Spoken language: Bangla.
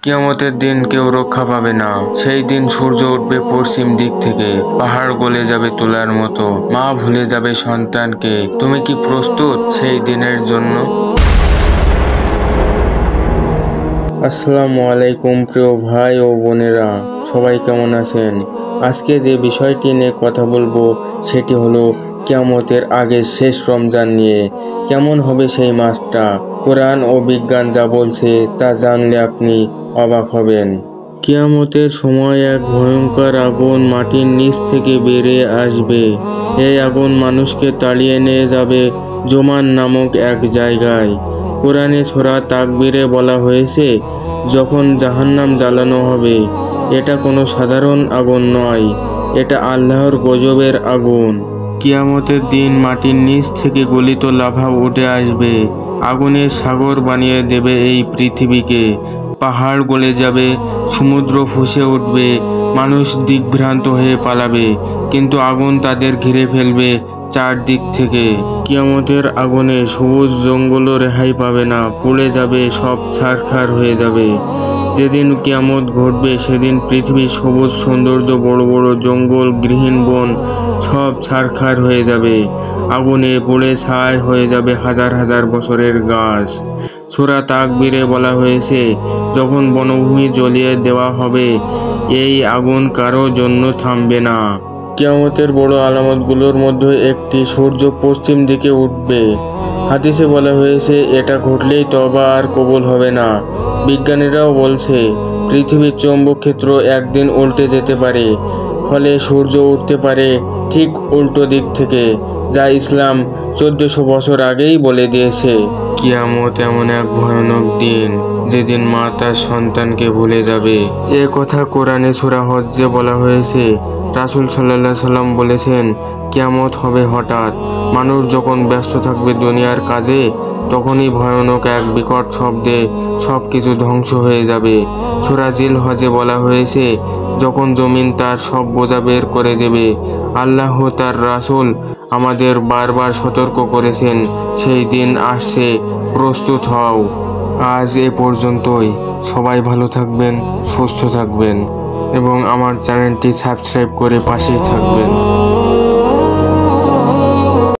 কিয়ামতের দিন কেউ রক্ষা পাবে না। সেই দিন সূর্য উঠবে পশ্চিম দিক থেকে, পাহাড় গলে যাবে তুলার মতো, মা ভুলে যাবে সন্তানকে। তুমি কি প্রস্তুত সেই দিনের জন্য? আসসালামু আলাইকুম প্রিয় ভাই ও বোনেরা, সবাই কেমন আছেন? আজকে যে বিষয়টি নিয়ে কথা বলবো সেটি হলো কিয়ামতের আগের শেষ রমজান নিয়ে। কেমন হবে সেই মাসটা? কোরআন ও বিজ্ঞান যা বলছে তা জানলে আপনি অবাক হবেন। কিয়ামতের সময় এক ভয়ঙ্কর আগুন মাটির নিচ থেকে বেরিয়ে আসবে। এই আগুন মানুষকে তাড়িয়ে নিয়ে যাবে জমান নামক এক জায়গায়। কোরআনে সূরা তাকবীরে বলা হয়েছে, যখন জাহান্নাম জ্বালানো হবে, এটা কোনো সাধারণ আগুন নয়, এটা আল্লাহর গজবের আগুন। কিয়ামতের দিন মাটির নিচ থেকে গলিত লাভা উঠে আসবে, আগুনের সাগর বানিয়ে দেবে এই পৃথিবীকে। পাহাড় গলে যাবে, সমুদ্র ফুঁসে উঠবে, মানুষ দিকভ্রান্ত হয়ে পালাবে, কিন্তু আগুন তাদের ঘিরে ফেলবে চারদিক থেকে। কিয়ামতের আগুনে সবুজ জঙ্গলও রেহাই পাবে না, পুড়ে যাবে, সব ছারখার হয়ে যাবে। যেদিন কিয়ামত ঘটবে সেদিন পৃথিবীর সবুজ সৌন্দর্য, বড় বড় জঙ্গল, গৃহীন বন সব ছারখার হয়ে যাবে। আগুনে পুড়ে ছাই হয়ে যাবে হাজার হাজার বছরের গাছ। সূরা তাকবীরে বলা হয়েছে, যখন বনভূমি জ্বলিয়ে দেওয়া হবে, এই আগুন কারো জন্য থামবে না। কিয়ামতের বড় আলামতগুলোর মধ্যে একটি সূর্য পশ্চিম দিকে উঠবে। হাদিসে বলা হয়েছে, এটা ঘটলেই তওবা আর কবুল হবে না। বিজ্ঞানীরাও বলছে, পৃথিবীর চৌম্বক ক্ষেত্র একদিন উল্টে যেতে পারে, ফলে সূর্য উঠতে পারে ঠিক উল্টো দিক থেকে, যা ইসলাম 1400 বছর আগেই বলে দিয়েছে। কিয়ামত এমন এক ভয়ানক দিন যেদিন মা তার সন্তানকে ভুলে যাবে। এ কথা কোরআনে সূরা হজ্জে বলা হয়েছে। রাসূল সাল্লাল্লাহু আলাইহি সাল্লাম বলেছেন, কিয়ামত হবে হঠাৎ। মানুষ যখন ব্যস্ত থাকবে দুনিয়ার কাজে, তখনই ভয়ানক এক বিকট শব্দে সবকিছু ধ্বংস হয়ে যাবে। সূরা জিল হজে বলা হয়েছে, যখন জমিন তার সব বোঝা বের করে দেবে। আল্লাহ তার রাসূল আমাদের বারবার সতর্ক করেছেন, সেই দিন আসছে, প্রস্তুত হও। আজ এ পর্যন্তই। সবাই ভালো থাকবেন, সুস্থ থাকবেন এবং আমার চ্যানেলটি সাবস্ক্রাইব করে পাশেই থাকবেন।